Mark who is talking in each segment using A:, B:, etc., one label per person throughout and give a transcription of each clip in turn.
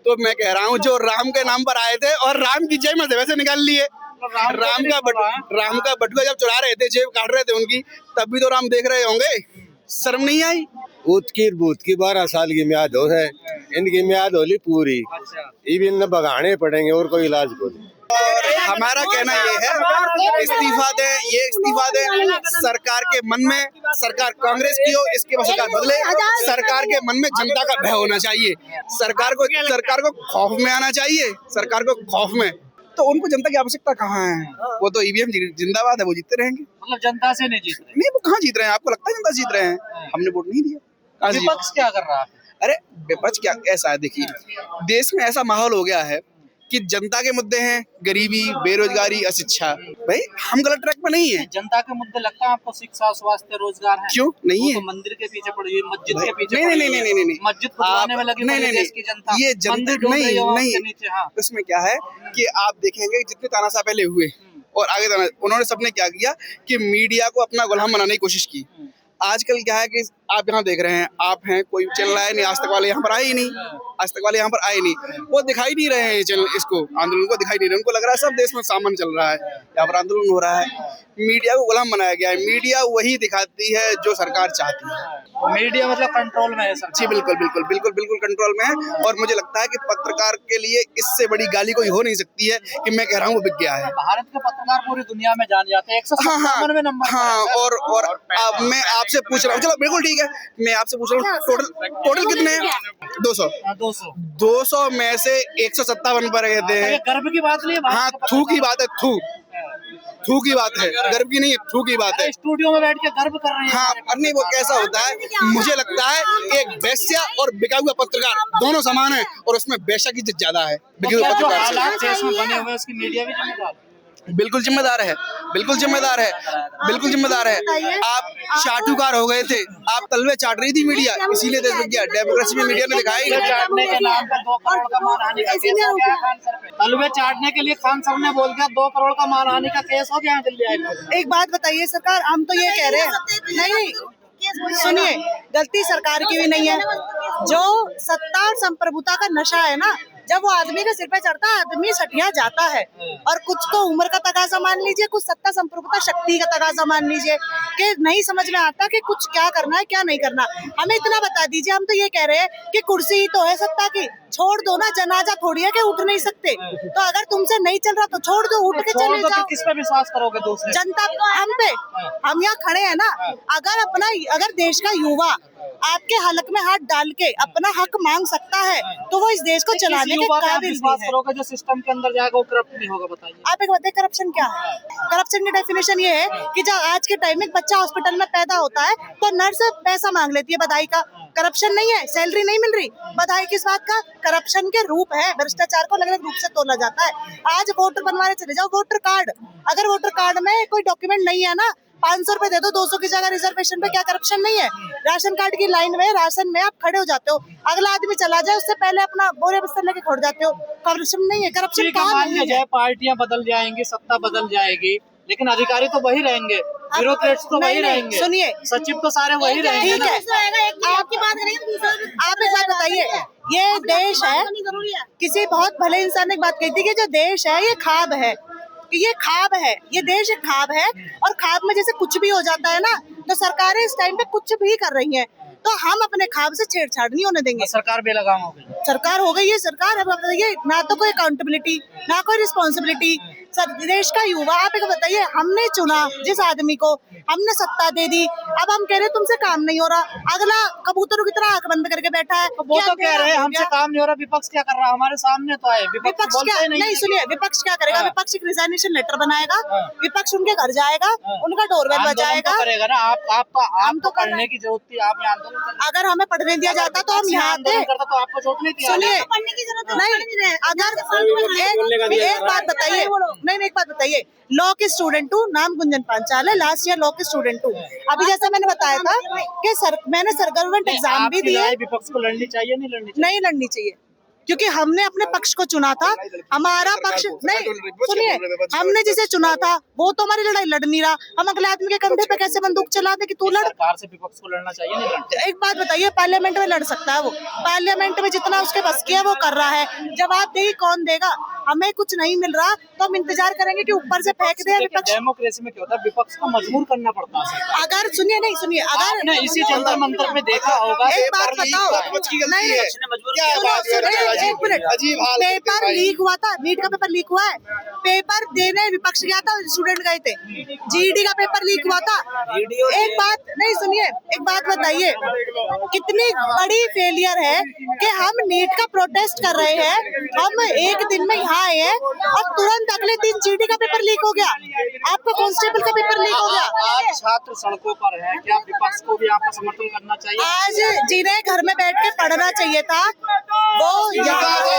A: तो मैं कह रहा हूँ जो राम के नाम पर आए थे और राम की जय मत वैसे निकाल लिए। राम का बटुआ जब चुरा रहे थे, जेब काट रहे थे उनकी, तब भी तो राम देख रहे होंगे, शर्म नहीं आई?
B: ऊत की बूत की 12 साल की म्याद हो है, इनकी म्याद होली पूरी, ये न भगाने पड़ेंगे और कोई इलाज को नहीं।
A: और हमारा कहना ये है, इस्तीफा दें, ये इस्तीफा दें। सरकार के मन में, सरकार कांग्रेस की हो, इसके बाद सरकार बदले। सरकार के मन में जनता का भय होना चाहिए, सरकार को खौफ में आना चाहिए, सरकार को खौफ में। तो उनको जनता की आवश्यकता कहाँ है? वो तो ईवीएम जिंदाबाद है, वो जीतते रहेंगे।
C: मतलब जनता से नहीं जीत रहे?
A: नहीं, वो कहाँ जीत रहे हैं? आपको लगता है जनता जीत रहे हैं? हमने वोट नहीं दिया।
C: विपक्ष क्या कर रहा है?
A: अरे विपक्ष क्या, ऐसा है, देखिए देश में ऐसा माहौल हो गया है कि जनता के मुद्दे हैं, गरीबी, बेरोजगारी, अशिक्षा। भाई हम गलत ट्रैक पर नहीं है।
C: जनता के मुद्दे लगता है आपको? शिक्षा, स्वास्थ्य, रोजगार है?
A: क्यों नहीं है?
C: तो मंदिर के पीछे पड़ी हुई, मस्जिद के पीछे
A: नहीं,
C: मस्जिद खुदवाने में लगी हुई देश की जनता।
A: ये जनता नहीं,
C: हाँ।
A: इसमें क्या है कि आप देखेंगे जितने तानाशाह पहले हुए और आगे उन्होंने सबने क्या किया कि मीडिया को अपना गुलाम बनाने की कोशिश की। आजकल क्या है कि आप यहाँ देख रहे हैं, आप हैं, कोई चैनल आया नहीं, आज तक वाले यहाँ पर आए ही नहीं, आज तक वाले यहाँ पर आए नहीं, वो दिखाई नहीं रहे हैं चैनल, इसको आंदोलन को दिखाई नहीं रहे। उनको लग रहा है सब देश में सामान चल रहा है, यहाँ पर आंदोलन हो रहा है। मीडिया को गुलाम बनाया गया है, मीडिया वही दिखाती है जो सरकार चाहती है।
C: मीडिया मतलब कंट्रोल में है सर?
A: जी बिल्कुल कंट्रोल में है। और मुझे लगता है कि पत्रकार के लिए इससे बड़ी गाली कोई हो नहीं सकती है कि मैं कह रहा हूँ वो बिक गया है।
C: भारत के पत्रकार पूरी दुनिया में जाने जाते हैं, 157वें नंबर।
A: हाँ, और अब मैं आपसे पूछ रहा हूँ, चलो बिल्कुल ठीक है, मैं आपसे पूछ रहा हूँ टोटल कितने हैं? 200 में से 157 पर गए थे।
C: गर्व की बात नहीं है?
A: हाँ, थू की बात है, थू की बात है, गर्व की नहीं है, थू की बात है।
C: स्टूडियो में बैठ के गर्व कर रहे हैं।
A: हाँ, नहीं वो कैसा होता है, मुझे लगता है एक वेश्या और बिका हुआ पत्रकार दोनों समान है, और उसमें वेश्या की इज्जत ज्यादा है।
C: जो हालात देश में बने हुए उसकी मीडिया भी जिम्मेदार?
A: बिल्कुल जिम्मेदार है, बिल्कुल जिम्मेदार है। आप चाटुकार हो गए थे, आप तलवे चाट रही थी मीडिया, इसीलिए देश बिक गया। डेमोक्रेसी में मीडिया ने दिखाया ही
C: चाटने के नाम पर 2 करोड़ का मानहानि का केस हो गया खान सर पे। तलवे चाटने के लिए खान सर ने बोल दिया 2 करोड़ का मानहानि का केस हो गया दिल्ली हाईकोर्ट।
D: एक बात बताइए सरकार, हम तो ये कह रहे हैं, नहीं सुनिए, गलती सरकार की भी नहीं है। जो सत्ता और संप्रभुता का नशा है ना, जब वो आदमी के सिर पे चढ़ता है, आदमी सटिया जाता है। और कुछ तो उम्र का तकाजा मान लीजिए, कुछ सत्ता संप्रभुता शक्ति का तकाजा मान लीजिए, कि नहीं समझ में आता कि कुछ क्या करना है क्या नहीं करना। हमें इतना बता दीजिए, हम तो ये कह रहे हैं कि कुर्सी ही तो है सत्ता की, छोड़ दो ना, जनाजा थोड़ी है कि उठ नहीं सकते। तो अगर तुमसे नहीं चल रहा तो छोड़ दो, उठ के चले जाओ।
C: किस पे विश्वास करोगे? दूसरे
D: जनता हम पे, हम यहाँ खड़े हैं ना। अगर देश का युवा आपके हलक में हाथ डाल के अपना हक मांग सकता है तो वो इस देश को चलाने के काबिल भी है।
C: करोगे जो सिस्टम के अंदर जाएगा वो करप्ट नहीं होगा? बताइए
D: आप एक बात है, करप्शन क्या है? करप्शन की डेफिनेशन ये है कि जब आज के टाइम में बच्चा हॉस्पिटल में पैदा होता है तो नर्स पैसा मांग लेती है बधाई का। करप्शन नहीं है, सैलरी नहीं मिल रही, बधाई किस बात का? करप्शन के रूप है। भ्रष्टाचार को अलग अलग रूप से तोला जाता है। आज वोटर बनवाने चले जाओ, वोटर कार्ड, अगर वोटर कार्ड में कोई डॉक्यूमेंट नहीं है ना, 500 रुपए दे दो, 200 की जगह रिजर्वेशन पे, क्या करप्शन नहीं है? राशन कार्ड की लाइन में, राशन में आप खड़े हो जाते हो, अगला आदमी चला जाए उससे पहले अपना बोरे बिस्तर लेके खड़ जाते हो। करप्शन नहीं है, करप्शन कहाँ नहीं है?
C: पार्टियां बदल जाएंगी, सत्ता बदल जाएगी, लेकिन अधिकारी तो वही रहेंगे, ब्यूरोक्रेट्स तो वही रहेंगे।
D: सुनिए,
C: सचिव तो सारे वही रहेंगे।
D: ठीक है, आपकी बात नहीं, आप एक बात बताइए, ये देश है, किसी बहुत भले इंसान ने बात कही थी कि जो देश है ये ख्वाब है, ये ख्वाब है, ये देश एक ख्वाब है, और ख्वाब में जैसे कुछ भी हो जाता है ना, तो सरकारें इस टाइम पे कुछ भी कर रही हैं, तो हम अपने ख्वाब से छेड़छाड़ नहीं होने देंगे।
C: सरकार बेलगाम हो गई,
D: सरकार हो गई है, सरकार अब बताइए, ना तो कोई अकाउंटेबिलिटी, ना कोई रिस्पॉन्सिबिलिटी। देश का युवा, आप एक बताइए, हमने चुना जिस आदमी को, हमने सत्ता दे दी, अब हम कह रहे तुमसे काम नहीं हो रहा, अगला कबूतरों की तरह आंख बंद करके बैठा है।
C: वो तो कह रहे हैं हमसे काम नहीं हो रहा, विपक्ष क्या कर रहा है? हमारे सामने तो आए
D: विपक्ष क्या नहीं, सुनिए, विपक्ष क्या करेगा? विपक्ष एक रिजाइनेशन लेटर बनाएगा, विपक्ष उनके घर जाएगा, उनका डोरबेल बजाएगा।
C: करेगा ना, आप तो करने की जरूरत थी, आप यहाँ आंदोलन,
D: अगर हमें पढ़ने दिया जाता तो हम यहाँ आते।
C: तो आपको जरूरत नहीं थी,
D: सुनिए, पढ़ने की जरूरत नहीं, अगर एक बात बताइए, नहीं एक बात बताइए, लॉ के स्टूडेंट हूँ, नाम गुंजन पांचाल है, लास्ट ईयर लॉ के स्टूडेंट हूँ। अभी जैसा मैंने बताया था कि मैंने गवर्नमेंट एग्जाम भी दिया।
C: विपक्ष को लड़नी चाहिए नहीं लड़नी चाहिए?
D: नहीं लड़नी चाहिए, क्योंकि हमने अपने पक्ष को चुना था, हमारा पक्ष नहीं, सुनिए, हमने जिसे चुना था वो तो हमारी लड़ाई लड़ नहीं रहा, हम अगले आदमी के कंधे पे कैसे बंदूक चला दे कि तू लड़।
C: सरकार से विपक्ष को लड़ना चाहिए, नहीं लड़ना।
D: एक बात बताइए, पार्लियामेंट में लड़ सकता है वो, पार्लियामेंट में जितना उसके बस की है वो कर रहा है, जवाबदेही कौन देगा? हमें कुछ नहीं मिल रहा तो हम इंतजार करेंगे कि ऊपर से फेंक दे विपक्ष।
C: डेमोक्रेसी में क्या होता है, विपक्ष को मजबूर करना पड़ता है।
D: अगर सुनिए, नहीं सुनिए, अगर
C: आपने इसी जंतर मंतर में देखा होगा,
D: एक बात बताओ, नहीं, एक मिनट, पेपर लीक हुआ था, नीट का पेपर लीक हुआ है, पेपर देने विपक्ष गया था, स्टूडेंट गए थे, जीडी का पेपर लीक हुआ था। एक बात नहीं, सुनिए, एक बात बताइए, कितनी बड़ी फेलियर है कि हम नीट का प्रोटेस्ट कर रहे हैं, हम एक दिन में यहाँ आए हैं और तुरंत अगले दिन जीडी का पेपर लीक हो गया, आपका कांस्टेबल का पेपर लीक हो गया।
C: आज छात्र सड़कों पर है, क्या विपक्ष को भी आपका समर्थन करना चाहिए?
D: आज जिन्हें घर में बैठ के पढ़ना चाहिए था वो ये मांगे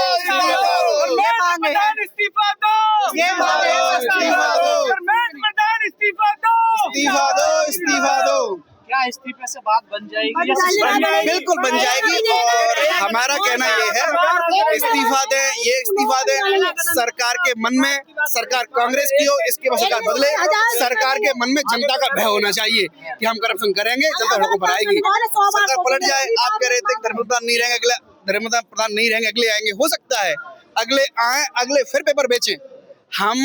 D: हैं,
A: इस्तीफा दो,
D: ये मांगे हैं,
A: इस्तीफा दो, इस्तीफा दो।
C: क्या इस्तीफे से बात बन जाएगी?
A: बिल्कुल बन जाएगी, और हमारा कहना ये है, इस्तीफा दें, ये इस्तीफा दें, सरकार के मन में, सरकार कांग्रेस की हो इसके बाद सरकार बदले, सरकार के मन में जनता का भय होना चाहिए कि हम करप्शन करेंगे, जनता सड़कों पर आएगी, सरकार पलट जाए। आप कह रहे थे धर्मेंद्र प्रधान नहीं रहेंगे, अगले धर्मेंद्र प्रधान नहीं रहेंगे, अगले आएंगे, हो सकता है अगले आए, अगले फिर पेपर बेचें। हम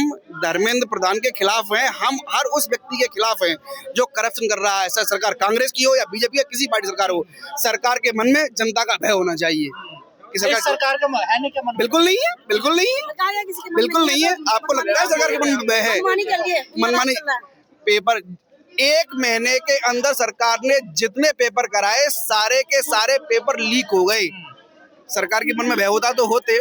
A: धर्मेंद्र प्रधान के खिलाफ हैं, हम हर उस व्यक्ति के खिलाफ हैं जो करप्शन कर रहा है, सरकार कांग्रेस की हो या बीजेपी या किसी पार्टी सरकार हो, सरकार के मन में जनता का भय होना चाहिए कि
C: सरकार का है नहीं क्या मन?
A: बिल्कुल नहीं है, बिल्कुल नहीं है, बिल्कुल नहीं है। आपको लगता है सरकार के मन में भय है? मनमानी पेपर, एक महीने के अंदर सरकार ने जितने पेपर कराए सारे के सारे पेपर लीक हो गए। सरकार के मन में भय होता तो होते,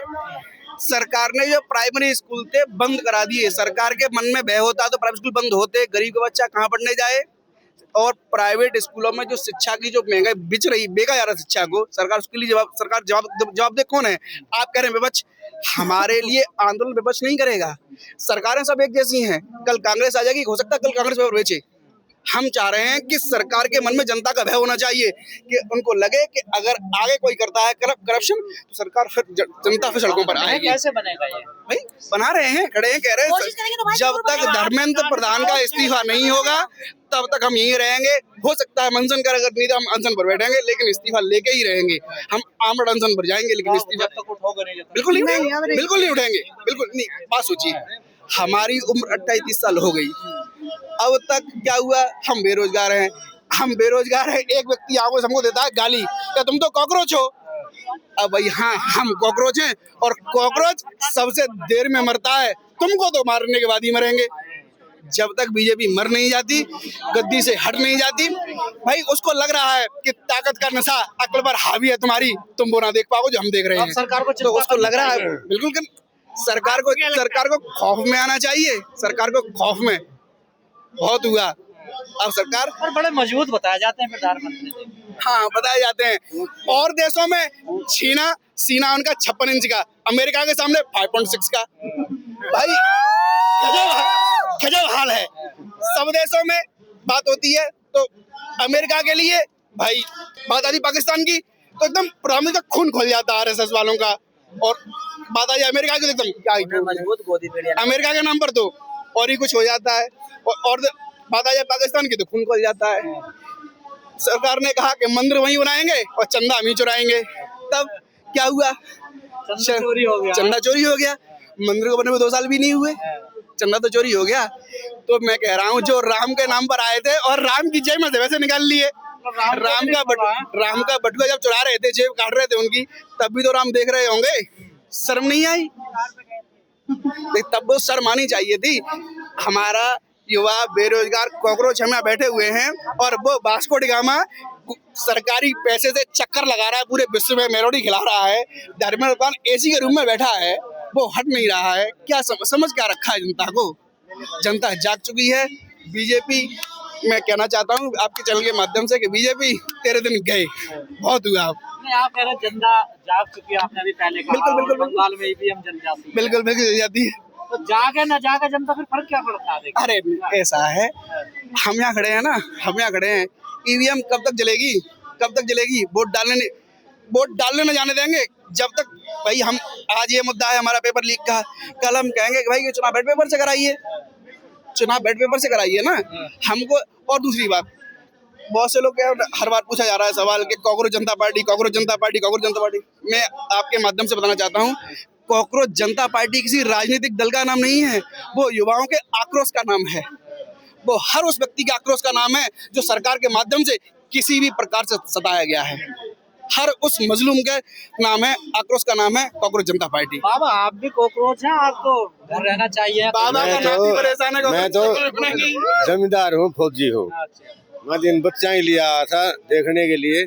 A: सरकार ने जो प्राइमरी स्कूल थे बंद करा दिए, सरकार के मन में भय होता तो प्राइमरी स्कूल बंद होते, गरीब का बच्चा कहाँ पढ़ने जाए। और प्राइवेट स्कूलों में जो शिक्षा की जो महंगाई बिच रही, बेचा जा रहा शिक्षा को, सरकार उसके लिए सरकार जवाबदेह कौन है? आप कह रहे हैं विपक्ष, हमारे लिए आंदोलन विपक्ष नहीं करेगा, सरकारें सब एक जैसी हैं। कल कांग्रेस आ जाएगी, हो सकता है कल कांग्रेस पेपर बेचे। हम चाह रहे हैं कि सरकार के मन में जनता का भय होना चाहिए कि उनको लगे कि अगर आगे कोई करता है करप्शन तो सरकार फिर जनता फिर सड़कों पर आएगी।
C: कैसे बनेगा ये?
A: भाई बना रहे हैं, खड़े हैं, कह रहे हैं जब तक धर्मेंद्र प्रधान का इस्तीफा नहीं होगा तब तक हम यहीं रहेंगे। हो सकता है अनशन कर, अगर नहीं तो हम अनशन पर बैठेंगे, लेकिन इस्तीफा लेके ही रहेंगे। हम आमरण अनशन पर जाएंगे लेकिन इस्तीफा बिल्कुल नहीं उठेंगे, बिल्कुल नहीं उठेंगे, बिल्कुल नहीं। बात सोचिए, हमारी उम्र 28-30 साल हो गई, अब तक क्या हुआ? हम बेरोजगार हैं, हम बेरोजगार हैं। एक व्यक्ति आगे हमको देता है गाली, क्या तुम तो कॉकरोच हो? अब भाई हाँ, हम कॉकरोच हैं, और कॉकरोच सबसे देर में मरता है, तुमको तो मारने के बाद ही मरेंगे। जब तक बीजेपी मर नहीं जाती, गद्दी से हट नहीं जाती, भाई उसको लग रहा है कि ताकत का नशा अकल पर हावी है तुम्हारी, तुम वो ना देख पाओ जो हम देख रहे हैं।
C: सरकार को
A: तो उसको लग रहा है बिल्कुल, सरकार को खौफ में आना चाहिए, सरकार को खौफ में बहुत हुआ। अब सरकार
C: और बड़े मजबूत बताए जाते हैं प्रधानमंत्री जी।
A: हाँ बताए जाते हैं, और देशों में सीना उनका 56 इंच का, अमेरिका के सामने 5.6 का। भाई गजब हाल है। सब देशों में बात होती है तो अमेरिका के लिए भाई बात आती पाकिस्तान की तो एकदम प्रधानमंत्री का खून खोल जाता है आरएसएस वालों का, और बात आई अमेरिका की तो एकदम क्या
C: मजबूत गोदी
A: अमेरिका के नाम पर तो और ही कुछ हो जाता है, और बात आ जाए पाकिस्तान की तो खून खोल जाता है। सरकार ने कहा कि मंदिर वहीं बनाएंगे और चंदा हम ही चुराएंगे, तब क्या हुआ? चंदा चोरी हो गया। मंदिर को बने हुए 2 साल भी नहीं हुए, चंदा तो चोरी हो गया। तो मैं कह रहा हूँ जो राम के नाम पर आए थे और राम की जेब में से वैसे निकाल लिए, राम का बटुआ जब चुरा रहे थे, जेब काट रहे थे उनकी, तब भी तो राम देख रहे होंगे, शर्म नहीं आई? तब वो शर्म आनी चाहिए थी। हमारा युवा बेरोजगार कॉकरोच हम यहाँ बैठे हुए हैं और वो वास्को डी गामा सरकारी पैसे से चक्कर लगा रहा है, पूरे विश्व में मेलोडी खिला रहा है। धर्मेंद्र प्रधान एसी के रूम में बैठा है, वो हट नहीं रहा है। क्या समझ क्या रखा है जनता को? जनता जाग चुकी है। बीजेपी, मैं कहना चाहता हूँ आपके चैनल के माध्यम से कि बीजेपी तेरे दिन गए, बहुत हुआ।
C: आप कह रहे हैं जनता जाग चुकी है, आपने अभी पहले कहा। बिल्कुल बंगाल में ईवीएम जल जाती है,
A: बिल्कुल जल जाती है।
C: तो जागे ना जागे जनता, फिर फर्क क्या पड़ता है?
A: अरे ऐसा है, हम यहाँ खड़े हैं ना, हम यहाँ खड़े हैं, ईवीएम कब तक जलेगी? कब तक जलेगी? वोट डालने न जाने देंगे जब तक भाई हम आज ये मुद्दा है हमारा पेपर लीक का, कल हम कहेंगे कि भाई ये चुनाव बैलेट पेपर से कराइए, चुनाव बैलेट पेपर से कराइए ना हमको। और दूसरी बात, बहुत से लोग क्या हर बार पूछा जा रहा है सवाल कि कॉकरोच जनता पार्टी, कॉकरोच जनता पार्टी, कॉकरोच जनता पार्टी। मैं आपके माध्यम से बताना चाहता हूँ, कॉकरोच जनता पार्टी किसी राजनीतिक दल का नाम नहीं है, वो युवाओं के आक्रोश का नाम है। वो हर उस व्यक्ति के आक्रोश का नाम है जो सरकार के माध्यम से किसी भी प्रकार से सताया गया है। हर उस मजलूम के नाम है, आक्रोश का नाम है कॉकरोच जनता पार्टी।
C: बाबा आप भी कॉकरोच हैं, आपको घर रहना चाहिए।
A: बाबा का नाती परेशान है,
B: मैं तो जमींदार हूँ, फौजी हूँ। मैं दिन बच्चा ही लिया था देखने के लिए,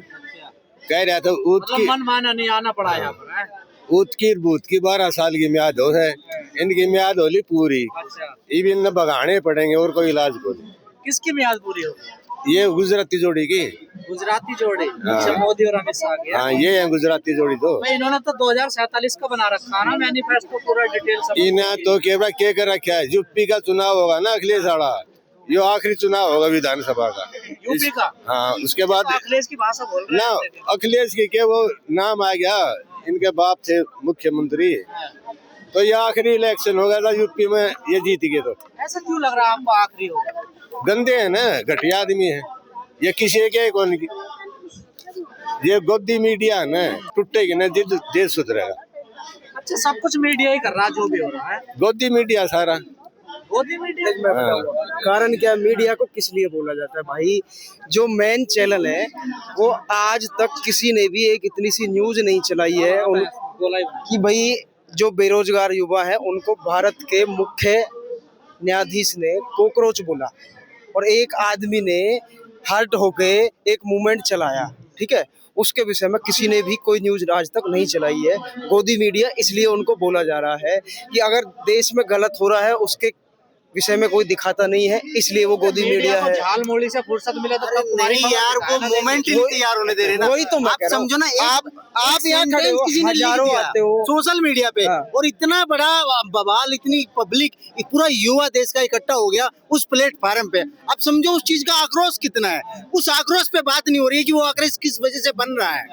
B: कह रहा था ऊत की
C: मन माना नहीं आना पड़ा यहाँ पर है?
B: ऊत की बूत की 12 साल की म्याद हो है, इनकी म्याद होली पूरी।
C: अच्छा,
B: ये भी न भगाने पड़ेंगे और कोई इलाज को नहीं।
C: किसकी म्याद पूरी होगी?
B: ये गुजराती जोड़ी की।
C: गुजराती जोड़ी।
B: हाँ।
C: अच्छा, मोदी और अमित शाह की।
B: हाँ, ये है गुजराती जोड़ी। तो
C: भाई इन्होंने तो 2047 का बना रखा है ना मैनिफेस्टो, पूरा डिटेल सब।
B: इन्हें तो केवल क्या कर रखा है, यूपी का चुनाव होगा ना अखिलेश वाला, ये आखिरी चुनाव होगा विधानसभा का
C: यूपी का।
B: हाँ, उसके बाद
C: तो अखिलेश की भाषा बोल रहे
B: ना
C: हैं।
B: अखिलेश के क्या वो नाम आ गया, इनके बाप थे मुख्यमंत्री, तो ये आखिरी इलेक्शन हो गया था यूपी में, ये जीत गए। तो
C: ऐसा क्यों लग रहा है आपको आखिरी होगा?
B: गंदे है ना, घटिया आदमी है ये, किसी के कौन की ये गोदी मीडिया है ना, टूटेगी ना देश सुधरेगा।
C: अच्छा, सब कुछ मीडिया ही कर रहा है जो भी हो रहा है,
B: गोदी मीडिया सारा।
C: मोदी मीडिया।
E: कारण क्या, मीडिया को किस लिए बोला जाता है भाई? जो मेन चैनल है वो आज तक किसी ने भी एक इतनी सी न्यूज नहीं चलाई है कि भाई जो बेरोजगार युवा है उनको भारत के मुख्य न्यायाधीश ने कॉकरोच बोला, और एक आदमी ने हर्ट होके एक मूवमेंट चलाया, ठीक है, उसके विषय में किसी ने भी कोई न्यूज आज तक नहीं चलाई है। गोदी मीडिया इसलिए उनको बोला जा रहा है कि अगर देश में गलत हो रहा है उसके विषय में कोई दिखाता नहीं है, इसलिए वो गोदी मीडिया है।
C: झाल मोड़ी से फुर्सत मिले तो तब तुम्हारी
F: नहीं यार, वो मोमेंट ही नहीं तैयार होने दे रहे ना।
E: वही तो मैं
F: आप
E: कह रहा हूं।
F: समझो ना, आप यहाँ
E: एक
F: खड़े हो, किसी ने लिख
E: हजारों
F: दिया
E: आते हो
F: सोशल मीडिया पे,
E: हाँ।
F: और इतना बड़ा बवाल, इतनी पब्लिक, पूरा युवा देश का इकट्ठा हो गया उस प्लेटफार्म पे। आप समझो उस चीज का आक्रोश कितना है, उस आक्रोश पे बात नहीं हो रही है कि वो आक्रोश किस वजह से बन रहा है,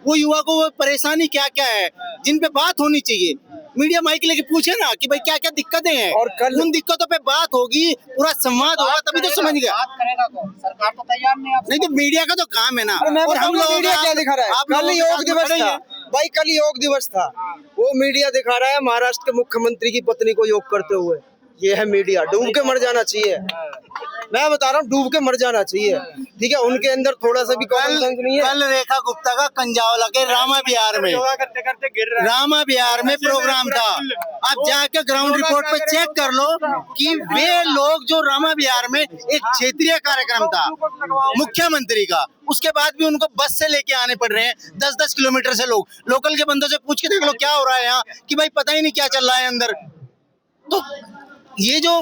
F: वो युवा को वो परेशानी क्या क्या है जिन पे बात होनी चाहिए। मीडिया माइक लेके पूछे ना कि भाई क्या क्या दिक्कतें हैं,
E: और कल
F: उन दिक्कतों पे बात होगी, पूरा संवाद होगा, तभी तो समझ गया।
C: बात करेगा कौन? सरकार तो तैयार नहीं है।
F: नहीं तो मीडिया का तो काम है ना।
E: मैं
F: और हम लोग
E: मीडिया क्या दिखा रहा है? कल योग दिवस था भाई, कल योग दिवस था, वो मीडिया दिखा रहा है महाराष्ट्र के मुख्यमंत्री की पत्नी को योग करते हुए। ये है मीडिया, डूब के मर जाना चाहिए। मैं बता रहा हूँ, डूब के मर जाना चाहिए, ठीक है। उनके अंदर थोड़ा सा भी कॉमन सेंस नहीं है।
F: कल रेखा गुप्ता का कंजावला के रामा बिहार में, रामा बिहार में प्रोग्राम था। आप जाके ग्राउंड रिपोर्ट पे चेक कर लो कि वे लोग जो रामा बिहार में एक क्षेत्रीय कार्यक्रम था मुख्यमंत्री का, उसके बाद भी उनको बस से लेके आने पड़ रहे हैं 10-10 किलोमीटर से। लोग लोकल के बंदों से पूछ के देख लो क्या हो रहा है यहाँ, कि भाई पता ही नहीं क्या चल रहा है अंदर। तो ये जो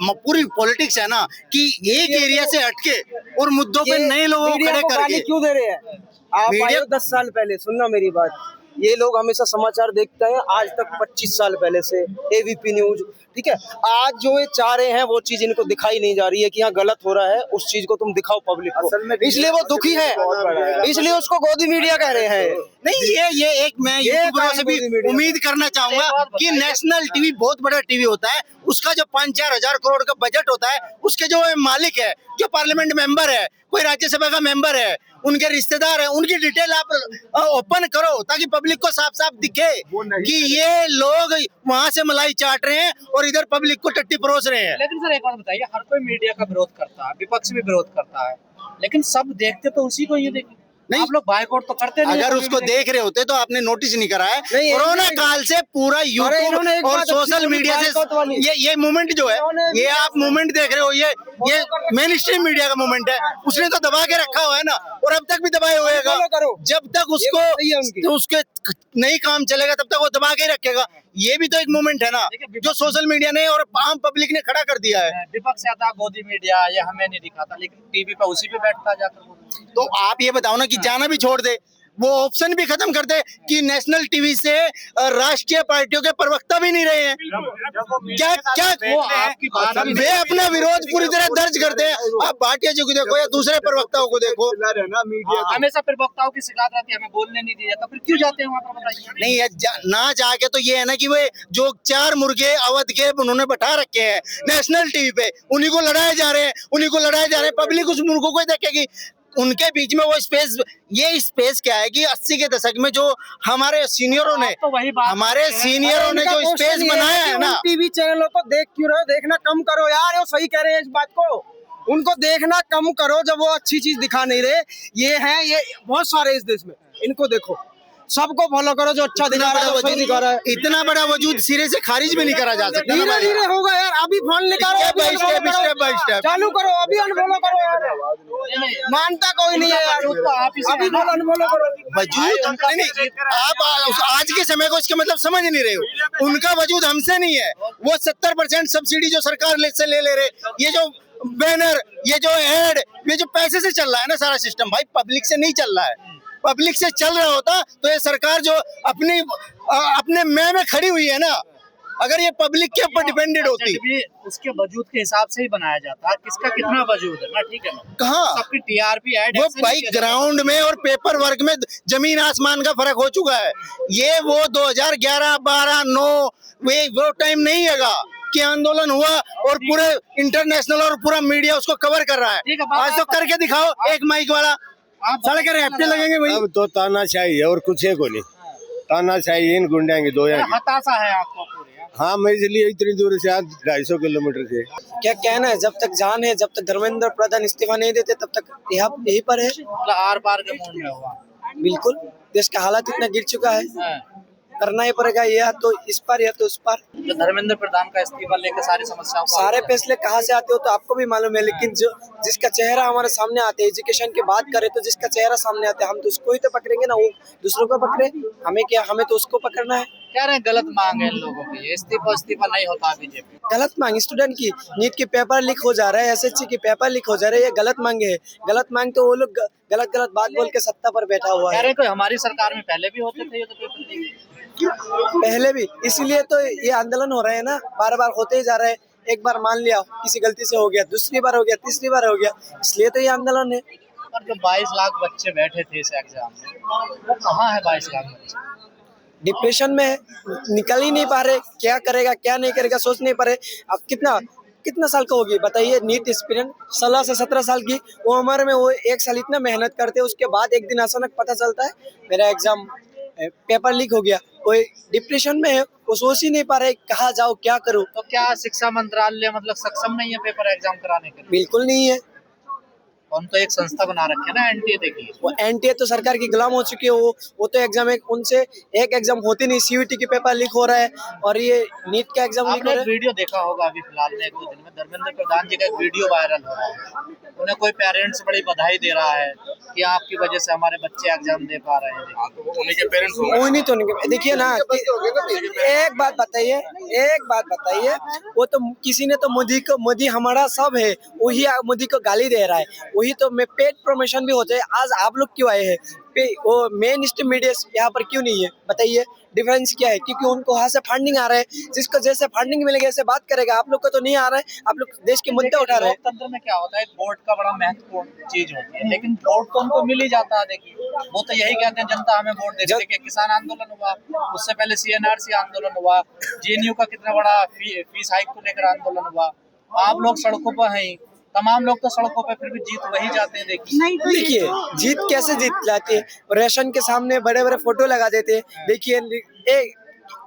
F: पूरी पॉलिटिक्स है ना, कि एक एरिया से हटके और मुद्दों पे नए लोगों को खड़े करके
E: क्यों दे रहे हैं आप?
F: मीडिया-
E: आए हो 10 साल पहले, सुनना मेरी बात, ये लोग हमेशा समाचार देखते हैं आज तक 25 साल पहले से, एबीपी न्यूज, ठीक है। आज जो ये चाह रहे हैं वो चीज इनको दिखाई नहीं जा रही है कि यहाँ गलत हो रहा है, उस चीज को तुम दिखाओ पब्लिक को, इसलिए वो दुखी है, इसलिए उसको गोदी मीडिया कह रहे हैं।
F: नहीं, ये एक मैं यूट्यूबरों से भी उम्मीद करना चाहूंगा कि नेशनल टीवी बहुत बड़ा टीवी होता है, उसका जो 5-4 हजार करोड़ का बजट होता है, उसके जो मालिक है, जो पार्लियामेंट मेंबर है, कोई राज्यसभा का मेंबर है, उनके रिश्तेदार है, उनकी डिटेल आप ओपन करो ताकि पब्लिक को साफ साफ दिखे कि ये लोग वहां से मलाई चाट रहे हैं और इधर पब्लिक को टट्टी परोस रहे हैं।
C: लेकिन सर एक बात बताइए, हर कोई मीडिया का विरोध करता है, विपक्ष भी विरोध करता है, लेकिन सब देखते तो उसी को ये देखते
F: नहीं,
C: आप लोग बायकॉट तो करते नहीं।
F: अगर उसको देख रहे होते तो आपने नोटिस नहीं करा है।
E: नहीं,
F: कोरोना काल से पूरा यूट्यूब
E: इन्होंने एक
F: और
E: बात
F: सोशल
E: अच्छी
F: मीडिया
E: बोली, बायकॉट वाली।
F: से ये मूवमेंट जो है, ये आप मूवमेंट देख रहे हो, ये मेन स्ट्रीम मीडिया का मूवमेंट है, उसने तो दबा के रखा हुआ है ना, और अब तक भी दबाए हुएगा। जब तक उसके नहीं काम चलेगा तब तक वो दबा के रखेगा। ये भी तो एक मूवमेंट है ना, जो सोशल मीडिया ने और आम पब्लिक ने खड़ा कर दिया है।
C: विपक्ष आता गोदी मीडिया, ये हमें नहीं दिखाता, लेकिन टीवी पे उसी पे बैठता जाकर।
F: तो आप ये बताओ ना कि जाना भी छोड़ दे, वो ऑप्शन भी खत्म कर दे कि नेशनल टीवी से राष्ट्रीय पार्टियों के प्रवक्ता भी नहीं रहे हैं। क्या क्या
C: वो आपकी बात हम
F: वे अपना विरोध पूरी तरह दर्ज करते हैं। आप भाटिया जी को देखो या दूसरे प्रवक्ताओं को देखो।
C: हमेशा प्रवक्ताओं की शिकायत रहती है, हमें बोलने नहीं दिया जाता, फिर क्यों जाते हैं वहाँ पर बताइए?
F: नहीं है ना जाके तो ये है ना कि वे जो 4 मुर्गे अवध के उन्होंने बैठा रखे हैं नेशनल टीवी पे, उन्हीं को लड़ाए जा रहे हैं, पब्लिक उस मुर्गों को ही देखेगी। उनके बीच में वो स्पेस, ये स्पेस क्या है कि 80 के दशक में जो हमारे सीनियरों ने
C: तो वही बात
F: जो स्पेस बनाया है ना,
E: टीवी चैनलों को देख क्यों रहे हो? देखना कम करो यार, वो सही कह रहे हैं इस बात को। उनको देखना कम करो जब वो अच्छी चीज दिखा नहीं रहे। ये बहुत सारे इस देश में, इनको देखो, सबको फॉलो करो जो अच्छा दिखा रहा है, वो सही दिखा रहा है।
F: इतना बड़ा वजूद सिरे से खारिज भी नहीं करा जा सकता।
E: धीरे धीरे होगा यार, अभी फोन निकालो,
F: स्टेप बाय स्टेप
E: चालू करो, अभी अनफॉलो करो यार, मानता कोई नहीं है यार, अभी अनफॉलो करो।
F: वजूद नहीं, आप आज के समय को इसका मतलब समझ नहीं रहे हो। उनका वजूद हमसे नहीं है। वो 70% सब्सिडी जो सरकार से ले रहे, ये जो बैनर, ये जो एड, ये जो पैसे से चल रहा है ना सारा सिस्टम, भाई पब्लिक से नहीं चल रहा है। पब्लिक से चल रहा होता तो ये सरकार जो अपने में खड़ी हुई है ना, अगर ये पब्लिक के ऊपर डिपेंडेंट होती,
C: उसके वजूद के हिसाब से ही बनाया जाता है, किसका कितना वजूद है ना, ठीक है ना।
F: कहाँ
C: सबकी टीआरपी ऐड
F: वो भाई ग्राउंड में और पेपर वर्क में जमीन आसमान का फर्क हो चुका है। ये वो 2011, 12, 9 वो टाइम नहीं है कि आंदोलन हुआ और पूरे इंटरनेशनल और पूरा मीडिया उसको कवर कर रहा है। आज तो करके दिखाओ एक माइक वाला, सड़क रेफ्टे लगेंगे भाई।
B: अब तो तानाशाही है और कुछ है को नहीं। तानाशाही इन गुंडाएंगे दो यहाँ।
C: हताशा है आपको पूरी?
B: हाँ, मैं इसलिए इतनी दूर से आज 250 किलोमीटर से।
E: क्या कहना है, जब तक जान है, जब तक धर्मेंद्र प्रधान इस्तीफा नहीं देते तब तक यही पर है।
C: आर पार के मूड में हुआ,
E: बिल्कुल देश का हालात इतना गिर चुका है, करना ही पड़ेगा, या तो इस पार या तो उस पार।
C: जो धर्मेंद्र प्रधान का इस्तीफा लेकर सारी समस्याओं
E: सारे फैसले कहाँ से आते हो तो आपको भी मालूम है, लेकिन जो जिसका चेहरा हमारे सामने आते हैं, एजुकेशन की बात करें तो जिसका चेहरा सामने आते हैं, हम तो उसको ही तो पकड़ेंगे ना, वो दूसरों को पकड़े, हमें क्या, हमें तो उसको पकड़ना है।
C: कह रहे हैं गलत मांग है इन लोगों की, इस्तीफा नहीं होता बीजेपी।
E: गलत मांग स्टूडेंट की, नीट के पेपर लीक हो जा रहा है, SSC की पेपर लीक हो जा रहा है, ये गलत मांग है। गलत मांग तो वो लोग गलत बात बोल के सत्ता पर बैठा हुआ
C: कह
E: है।
C: रहे कोई हमारी सरकार में पहले भी होते थे ये तो पेपर लीक,
E: पहले भी, इसीलिए तो ये आंदोलन हो रहे हैं ना, बार बार होते ही जा रहे हैं। एक बार मान लिया किसी गलती से हो गया, दूसरी बार हो गया, तीसरी बार हो गया, इसलिए तो ये आंदोलन है।
C: और जो 22 लाख बच्चे बैठे थे इस एग्जाम में, वो कहाँ है 22 लाख बच्चे?
E: डिप्रेशन में है, निकल ही नहीं पा रहे, क्या करेगा क्या नहीं करेगा सोच नहीं पा रहे। अब कितना साल का होगी बताइए, नीट एस्पिरेंट 16 से 17 साल की वो उम्र में, वो 1 साल इतना मेहनत करते हैं, उसके बाद एक दिन अचानक पता चलता है मेरा एग्जाम पेपर लीक हो गया, वो डिप्रेशन में है, वो सोच ही नहीं पा रहे कहाँ जाओ क्या करूँ।
C: तो क्या शिक्षा मंत्रालय मतलब सक्षम नहीं है पेपर एग्जाम कराने के लिए?
E: बिल्कुल नहीं है।
C: हम तो एक संस्था बना रखे है ना, NTA, देखिए
E: वो NTA तो सरकार की गुलाम हो चुकी है। वो तो एग्जाम उनसे एक एग्जाम होती नहीं, CUET की पेपर लीक हो रहा है और ये नीट का एग्जाम लीक हो
C: आपने
E: रहा है।
C: वीडियो देखा होगा अभी फिलहाल में 1-2 दिन में धर्मेंद्र प्रधान जी का एक वीडियो वायरल हो रहा है, उन्हें कोई पेरेंट्स बड़ी बधाई दे रहा है कि आपकी वजह से हमारे बच्चे एग्जाम दे पा रहे हैं।
A: उन्हीं के पेरेंट्स
E: उन्हीं तो नहीं, देखिए ना, एक बात बताइए, वो तो किसी ने तो मोदी हमारा सब है, वही मोदी को गाली दे रहा है, वही तो मैं पेड प्रमोशन भी होते हैं। आज आप लोग क्यों आए हैं, वो मेन स्ट्रीम मीडिया यहाँ पर क्यों नहीं है बताइए, डिफरेंस क्या है? क्योंकि उनको वहाँ से फंडिंग आ रहा है, जिसको जैसे फंडिंग मिलेगा ऐसे बात करेगा। आप लोग को तो नहीं आ रहा है, आप लोग देश के मुद्दे उठा रहे हैं।
C: लोकतंत्र में क्या होता है, वोट का बड़ा महत्वपूर्ण चीज होती है, लेकिन वोट तो उनको मिल ही जाता है। देखिए वो तो यही कहते हैं जनता हमें वोट देगी। देखिए किसान आंदोलन हुआ, उससे पहले CNRC आंदोलन हुआ, JNU का कितना बड़ा फीस हाइक को लेकर आंदोलन हुआ। आप लोग सड़कों पर हैं, तमाम लोग तो सड़कों पे, फिर भी जीत वही जाते हैं।
E: देखिए जीत कैसे जीत जाती है, रेशन के सामने बड़े बड़े फोटो लगा देते हैं। देखिए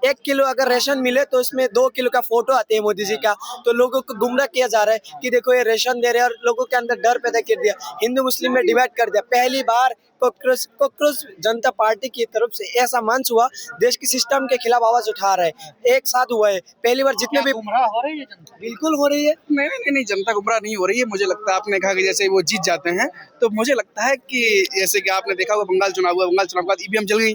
E: 1 किलो अगर राशन मिले तो इसमें 2 किलो का फोटो आते हैं मोदी जी का, तो लोगों को गुमराह किया जा रहा है कि देखो ये राशन दे रहे हैं, और लोगों के अंदर डर पैदा कर दिया, हिंदू मुस्लिम में डिवाइड कर दिया। पहली बार कॉकरोच जनता पार्टी की तरफ से ऐसा मंच हुआ, देश के सिस्टम के खिलाफ आवाज उठा रहा है, एक साथ हुआ है। पहली बार जितने भी
C: गुमराह हो रही है जनता,
E: बिल्कुल हो रही है।
A: नहीं, जनता गुमराह नहीं हो रही है। मुझे लगता है आपने कहा कि जैसे वो जीत जाते हैं, तो मुझे लगता है कि जैसे कि आपने देखा हुआ बंगाल चुनाव हुआ, बंगाल चुनाव के बाद EVM चल गई,